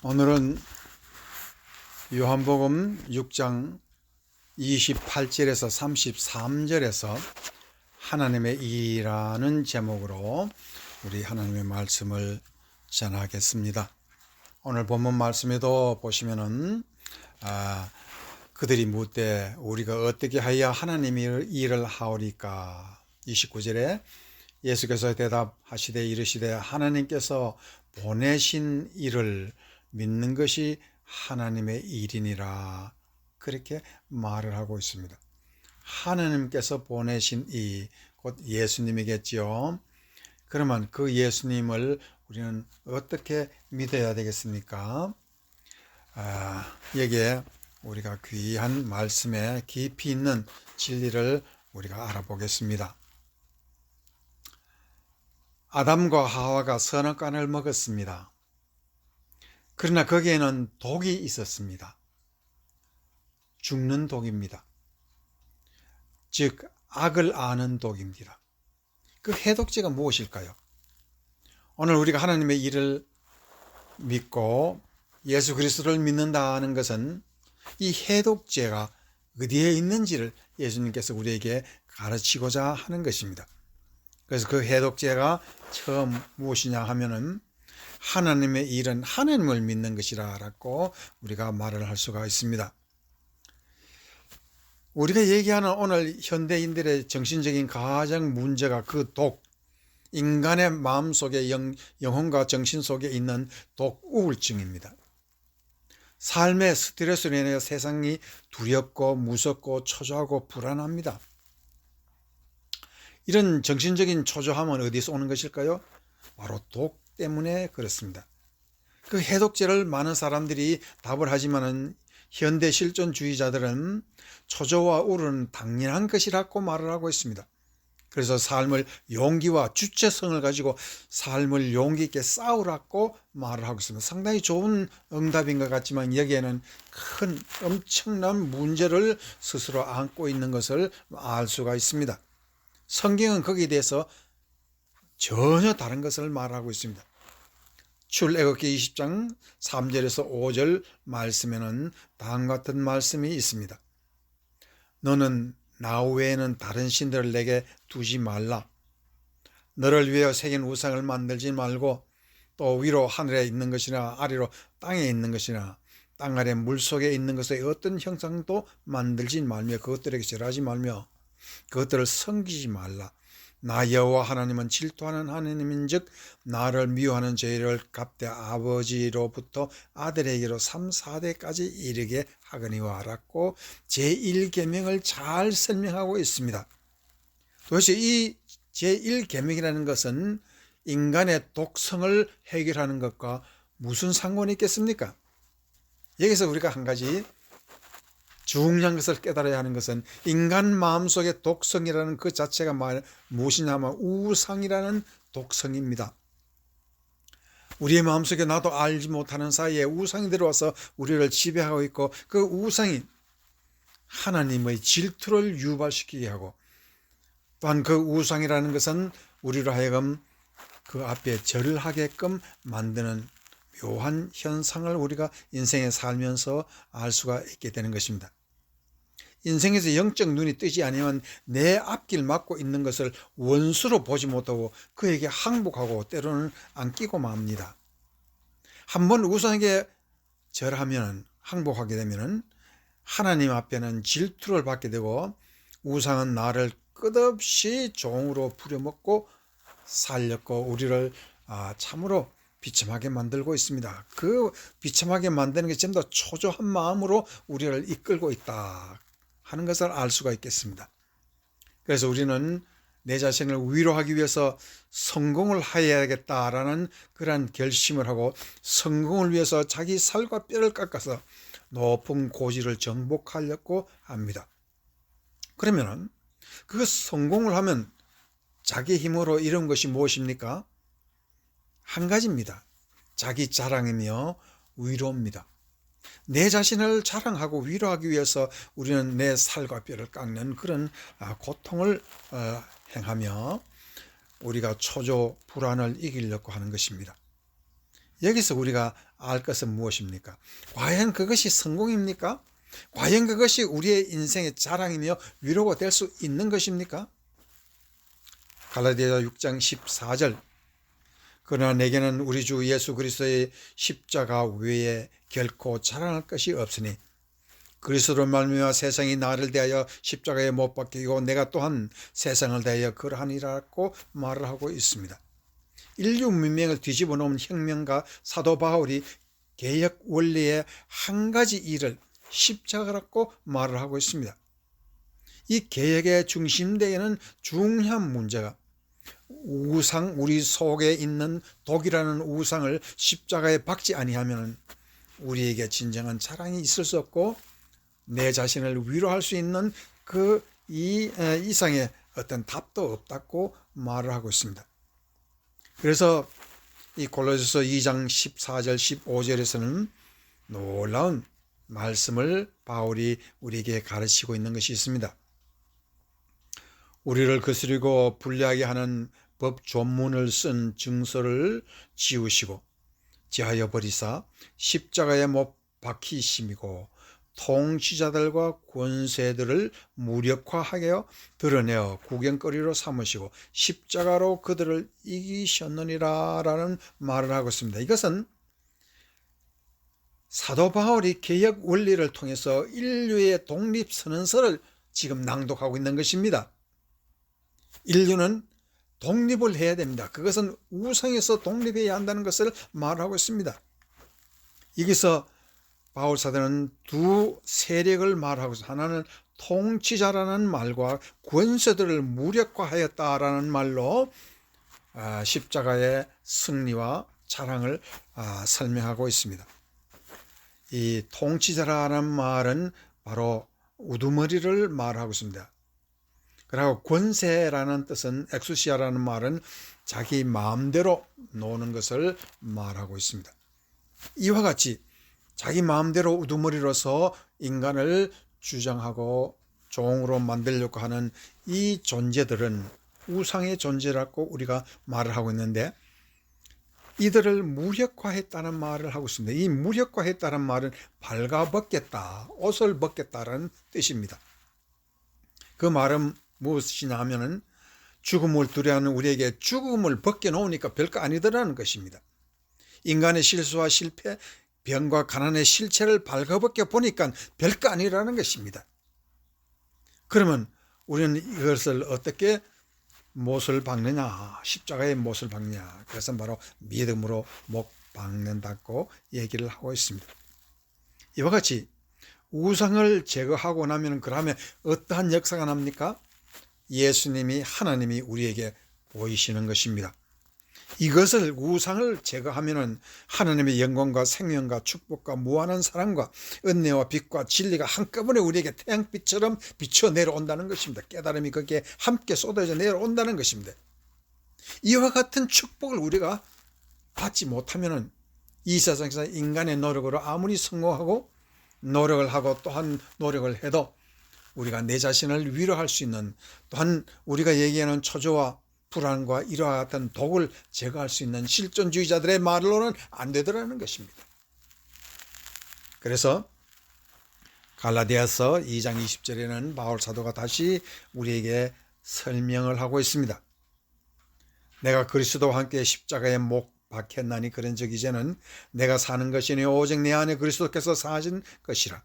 오늘은 요한복음 6장 28절에서 33절에서 하나님의 일이라는 제목으로 우리 하나님의 말씀을 전하겠습니다. 오늘 본문 말씀에도 보시면은 그들이 묻되 우리가 어떻게 하여 하나님의 일을 하오리까. 29절에 예수께서 대답하시되 이르시되 하나님께서 보내신 일을 믿는 것이 하나님의 일이니라. 그렇게 말을 하고 있습니다. 하나님께서 보내신 이 곧 예수님이겠지요. 그러면 그 예수님을 우리는 어떻게 믿어야 되겠습니까? 여기에 우리가 귀한 말씀에 깊이 있는 진리를 우리가 알아보겠습니다. 아담과 하와가 선악과를 먹었습니다. 그러나 거기에는 독이 있었습니다. 죽는 독입니다. 즉 악을 아는 독입니다. 그 해독제가 무엇일까요? 오늘 우리가 하나님의 일을 믿고 예수 그리스도를 믿는다는 것은 이 해독제가 어디에 있는지를 예수님께서 우리에게 가르치고자 하는 것입니다. 그래서 그 해독제가 처음 무엇이냐 하면은 하나님의 일은 하나님을 믿는 것이라고 우리가 말을 할 수가 있습니다. 우리가 얘기하는 오늘 현대인들의 정신적인 가장 문제가 그 독, 인간의 마음속에 영혼과 정신 속에 있는 독 우울증입니다. 삶의 스트레스로 인해 세상이 두렵고 무섭고 초조하고 불안합니다. 이런 정신적인 초조함은 어디서 오는 것일까요? 바로 독 때문에 그렇습니다. 그 해독제를 많은 사람들이 답을 하지만은 현대 실존주의자들은 초조와 우울은 당연한 것이라고 말을 하고 있습니다. 그래서 삶을 용기와 주체성을 가지고 삶을 용기 있게 싸우라고 말을 하고 있습니다. 상당히 좋은 응답인 것 같지만 여기에는 큰 엄청난 문제를 스스로 안고 있는 것을 알 수가 있습니다. 성경은 거기에 대해서 전혀 다른 것을 말하고 있습니다. 출애굽기 20장 3절에서 5절 말씀에는 다음과 같은 말씀이 있습니다. 너는 나 외에는 다른 신들을 내게 두지 말라. 너를 위하여 새긴 우상을 만들지 말고 또 위로 하늘에 있는 것이나 아래로 땅에 있는 것이나 땅 아래 물속에 있는 것의 어떤 형상도 만들지 말며 그것들에게 절하지 말며 그것들을 섬기지 말라. 나 여호와 하나님은 질투하는 하나님인즉 나를 미워하는 죄를 갚되 아버지로부터 아들에게로 3, 4대까지 이르게 하거니와 라고 제1계명을 잘 설명하고 있습니다. 도대체 이 제1계명이라는 것은 인간의 독성을 해결하는 것과 무슨 상관이 있겠습니까? 여기서 우리가 한 가지 중요한 것을 깨달아야 하는 것은 인간 마음속의 독성이라는 그 자체가 무엇이냐면 우상이라는 독성입니다. 우리의 마음속에 나도 알지 못하는 사이에 우상이 들어와서 우리를 지배하고 있고 그 우상이 하나님의 질투를 유발시키게 하고 또한 그 우상이라는 것은 우리로 하여금 그 앞에 절을 하게끔 만드는 묘한 현상을 우리가 인생에 살면서 알 수가 있게 되는 것입니다. 인생에서 영적 눈이 뜨지 않으면 내 앞길 막고 있는 것을 원수로 보지 못하고 그에게 항복하고 때로는 안기고 맙니다. 한번 우상에게 절하면 항복하게 되면 하나님 앞에는 질투를 받게 되고 우상은 나를 끝없이 종으로 부려먹고 살렸고 우리를 참으로 비참하게 만들고 있습니다. 그 비참하게 만드는 게 전부 다 초조한 마음으로 우리를 이끌고 있다 하는 것을 알 수가 있겠습니다. 그래서 우리는 내 자신을 위로하기 위해서 성공을 해야겠다라는 그러한 결심을 하고 성공을 위해서 자기 살과 뼈를 깎아서 높은 고지를 정복하려고 합니다. 그러면은 그 성공을 하면 자기 힘으로 이룬 것이 무엇입니까? 한 가지입니다. 자기 자랑이며 위로입니다. 내 자신을 자랑하고 위로하기 위해서 우리는 내 살과 뼈를 깎는 그런 고통을 행하며 우리가 초조 불안을 이기려고 하는 것입니다. 여기서 우리가 알 것은 무엇입니까? 과연 그것이 성공입니까? 과연 그것이 우리의 인생의 자랑이며 위로가 될 수 있는 것입니까? 갈라디아 6장 14절 그러나 내게는 우리 주 예수 그리스도의 십자가 외에 결코 자랑할 것이 없으니 그리스도로 말미암아 세상이 나를 대하여 십자가에 못 박히고 내가 또한 세상을 대하여 그러하니라고 말을 하고 있습니다. 인류 문명을 뒤집어 놓은 혁명가 사도 바울이 개혁 원리의 한 가지 일을 십자가라고 말을 하고 있습니다. 이 개혁의 중심되는 중요한 문제가 우상, 우리 속에 있는 독이라는 우상을 십자가에 박지 아니하면 우리에게 진정한 자랑이 있을 수 없고 내 자신을 위로할 수 있는 그 이상의 어떤 답도 없다고 말을 하고 있습니다. 그래서 이 골로새서 2장 14절 15절에서는 놀라운 말씀을 바울이 우리에게 가르치고 있는 것이 있습니다. 우리를 거스리고 불리하게 하는 법 조문을 쓴 증서를 지우시고 제하여 버리사 십자가에 못 박히심이고 통치자들과 권세들을 무력화하여 드러내어 구경거리로 삼으시고 십자가로 그들을 이기셨느니라 라는 말을 하고 있습니다. 이것은 사도 바울이 개혁 원리를 통해서 인류의 독립선언서를 지금 낭독하고 있는 것입니다. 인류는 독립을 해야 됩니다. 그것은 우상에서 독립해야 한다는 것을 말하고 있습니다. 여기서 바울 사도는 두 세력을 말하고 있습니다. 하나는 통치자라는 말과 권세들을 무력화하였다라는 말로 십자가의 승리와 자랑을 설명하고 있습니다. 이 통치자라는 말은 바로 우두머리를 말하고 있습니다. 그리고 권세라는 뜻은 엑수시아라는 말은 자기 마음대로 노는 것을 말하고 있습니다. 이와 같이 자기 마음대로 우두머리로서 인간을 주장하고 종으로 만들려고 하는 이 존재들은 우상의 존재라고 우리가 말을 하고 있는데 이들을 무력화했다는 말을 하고 있습니다. 이 무력화했다는 말은 발가벗겠다, 옷을 벗겠다라는 뜻입니다. 그 말은 무엇이냐 하면은 죽음을 두려워하는 우리에게 죽음을 벗겨놓으니까 별거 아니더라는 것입니다. 인간의 실수와 실패, 병과 가난의 실체를 발가벗겨 보니까 별거 아니라는 것입니다. 그러면 우리는 이것을 어떻게 못을 박느냐, 십자가에 못을 박느냐, 그것은 바로 믿음으로 못 박는다고 얘기를 하고 있습니다. 이와 같이 우상을 제거하고 나면 그러면 어떠한 역사가 납니까? 예수님이 하나님이 우리에게 보이시는 것입니다. 이것을 우상을 제거하면은 하나님의 영광과 생명과 축복과 무한한 사랑과 은혜와 빛과 진리가 한꺼번에 우리에게 태양빛처럼 비쳐 내려온다는 것입니다. 깨달음이 거기에 함께 쏟아져 내려온다는 것입니다. 이와 같은 축복을 우리가 받지 못하면은 이 세상에서 인간의 노력으로 아무리 성공하고 노력을 하고 또한 노력을 해도 우리가 내 자신을 위로할 수 있는 또한 우리가 얘기하는 초조와 불안과 이와 같은 독을 제거할 수 있는 실존주의자들의 말로는 안 되더라는 것입니다. 그래서 갈라디아서 2장 20절에는 바울 사도가 다시 우리에게 설명을 하고 있습니다. 내가 그리스도와 함께 십자가에 못 박혔나니 그런 적 이제는 내가 사는 것이 아니요 오직 내 안에 그리스도께서 사신 것이라.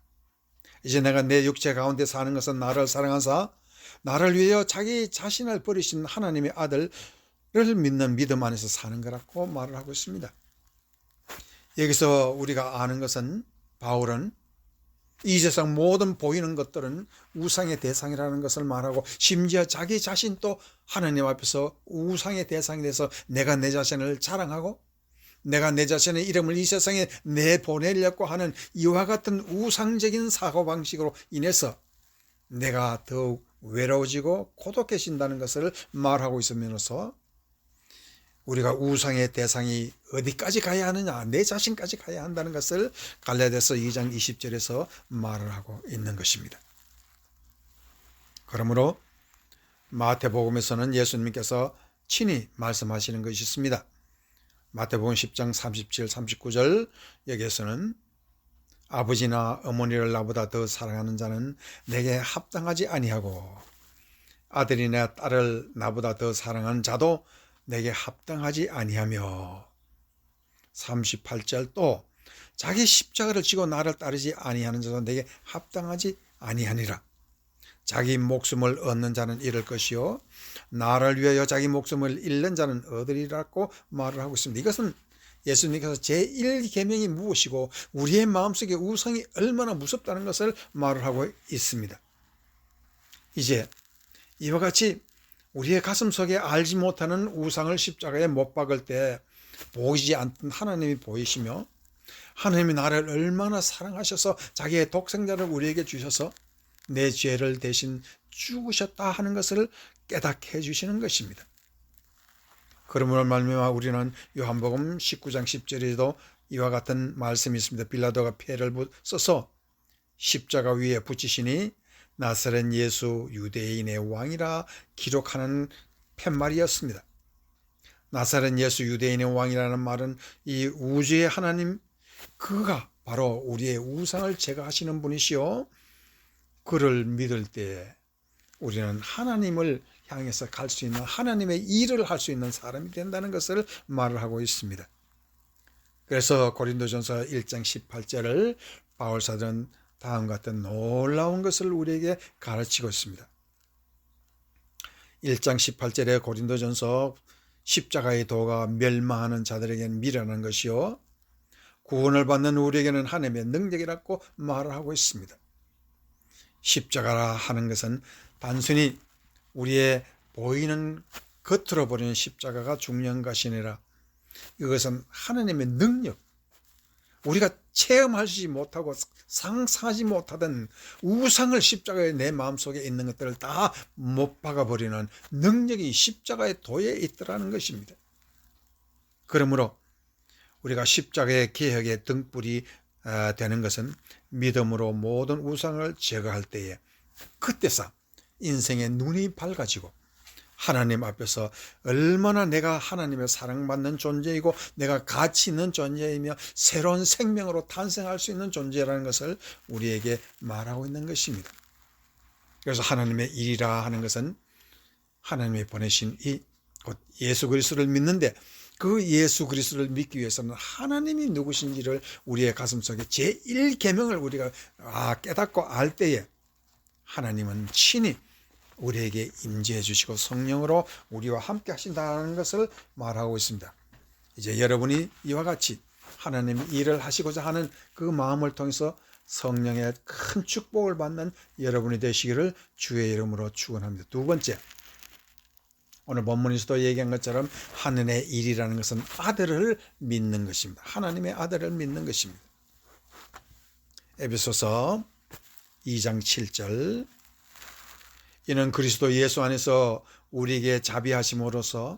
이제 내가 내 육체 가운데 사는 것은 나를 사랑하사 나를 위하여 자기 자신을 버리신 하나님의 아들을 믿는 믿음 안에서 사는 거라고 말을 하고 있습니다. 여기서 우리가 아는 것은 바울은 이 세상 모든 보이는 것들은 우상의 대상이라는 것을 말하고 심지어 자기 자신도 하나님 앞에서 우상의 대상이 돼서 내가 내 자신을 자랑하고 내가 내 자신의 이름을 이 세상에 내보내려고 하는 이와 같은 우상적인 사고방식으로 인해서 내가 더욱 외로워지고 고독해진다는 것을 말하고 있으면서 우리가 우상의 대상이 어디까지 가야 하느냐, 내 자신까지 가야 한다는 것을 갈라디아서 2장 20절에서 말을 하고 있는 것입니다. 그러므로 마태복음에서는 예수님께서 친히 말씀하시는 것이 있습니다. 마태복음 10장 37, 39절 여기에서는 아버지나 어머니를 나보다 더 사랑하는 자는 내게 합당하지 아니하고 아들이나 딸을 나보다 더 사랑하는 자도 내게 합당하지 아니하며 38절 또 자기 십자가를 지고 나를 따르지 아니하는 자도 내게 합당하지 아니하니라. 자기 목숨을 얻는 자는 잃을 것이요 나를 위하여 자기 목숨을 잃는 자는 얻으리라고 말을 하고 있습니다. 이것은 예수님께서 제1계명이 무엇이고 우리의 마음속에 우상이 얼마나 무섭다는 것을 말을 하고 있습니다. 이제 이와 같이 우리의 가슴 속에 알지 못하는 우상을 십자가에 못 박을 때 보이지 않던 하나님이 보이시며 하나님이 나를 얼마나 사랑하셔서 자기의 독생자를 우리에게 주셔서 내 죄를 대신 죽으셨다 하는 것을 깨닫게 해주시는 것입니다. 그러므로 말미암아 우리는 요한복음 19장 10절에도 이와 같은 말씀이 있습니다. 빌라도가 패를 써서 십자가 위에 붙이시니 나사렛 예수 유대인의 왕이라 기록하는 팻말이었습니다. 나사렛 예수 유대인의 왕이라는 말은 이 우주의 하나님, 그가 바로 우리의 우상을 제거하시는 분이시요 그를 믿을 때 우리는 하나님을 향해서 갈 수 있는, 하나님의 일을 할 수 있는 사람이 된다는 것을 말을 하고 있습니다. 그래서 고린도전서 1장 18절을 바울사도는 다음과 같은 놀라운 것을 우리에게 가르치고 있습니다. 1장 18절에 고린도전서 십자가의 도가 멸망하는 자들에게는 미련한 것이요 구원을 받는 우리에게는 하나님의 능력이라고 말을 하고 있습니다. 십자가라 하는 것은 단순히 우리의 보이는 겉으로 보이는 십자가가 중요한 것이 아니라 이것은 하나님의 능력, 우리가 체험하지 못하고 상상하지 못하던 우상을 십자가에 내 마음속에 있는 것들을 다 못 박아버리는 능력이 십자가의 도에 있더라는 것입니다. 그러므로 우리가 십자가의 개혁의 등불이 되는 것은 믿음으로 모든 우상을 제거할 때에 그때서 인생의 눈이 밝아지고 하나님 앞에서 얼마나 내가 하나님의 사랑받는 존재이고 내가 가치 있는 존재이며 새로운 생명으로 탄생할 수 있는 존재라는 것을 우리에게 말하고 있는 것입니다. 그래서 하나님의 일이라 하는 것은 하나님이 보내신 이 곧 예수 그리스도를 믿는데 그 예수 그리스도를 믿기 위해서는 하나님이 누구신지를 우리의 가슴속에 제1계명을 우리가 깨닫고 알 때에 하나님은 친히 우리에게 임재해 주시고 성령으로 우리와 함께 하신다는 것을 말하고 있습니다. 이제 여러분이 이와 같이 하나님의 일을 하시고자 하는 그 마음을 통해서 성령의 큰 축복을 받는 여러분이 되시기를 주의 이름으로 축원합니다. 두 번째, 오늘 본문에서도 얘기한 것처럼 하늘의 일이라는 것은 아들을 믿는 것입니다. 하나님의 아들을 믿는 것입니다. 에베소서 2장 7절 이는 그리스도 예수 안에서 우리에게 자비하심으로써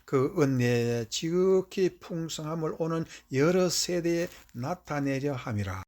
그 은혜의 지극히 풍성함을 오는 여러 세대에 나타내려 함이라.